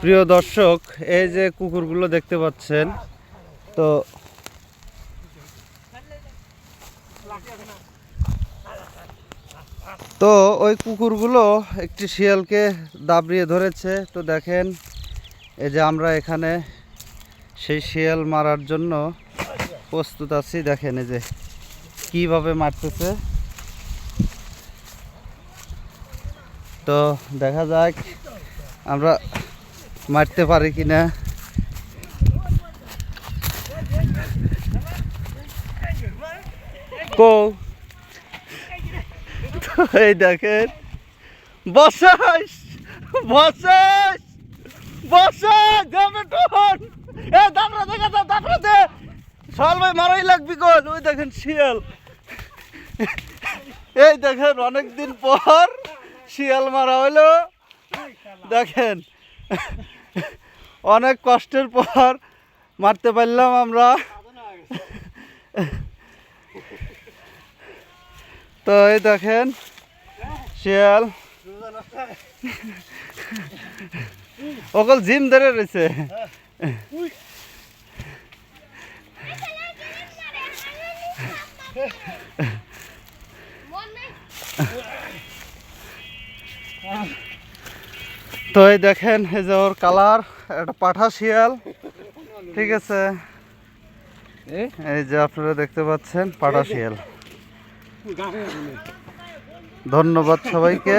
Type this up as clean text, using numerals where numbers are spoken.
প্রিয় দর্শক, এই যে কুকুরগুলো দেখতে পাচ্ছেন, তো তো ওই কুকুরগুলো একটি শিয়ালকে দাবড়িয়ে ধরেছে। তো দেখেন, এই যে আমরা এখানে সেই শিয়াল মারার জন্য প্রস্তুত আছি। দেখেন এই যে কিভাবে মারতেছে। তো দেখা যাক আমরা মারতে পারি কিনা। এই দেখেন, বসাস বসাস বসাস যাবে টোন। এ দাঁড়া দেখা দাও, দাঁড়া দে, সল ভাই মারাই লাগবি কোন। ওই দেখেন শিয়াল, এই দেখেন অনেকদিন পর শিয়াল মারা হইলো। দেখেন অনেক কষ্টের পর মারতে পারলাম আমরা। তো এই দেখেন শিয়াল ওকল জিম ধরে রয়েছে। তো এই দেখেন, এই যে ওর কালার, একটা পাঠা শিয়াল, ঠিক আছে। এই যে আপনারা দেখতে পাচ্ছেন পাঠা শিয়াল। ধন্যবাদ সবাইকে।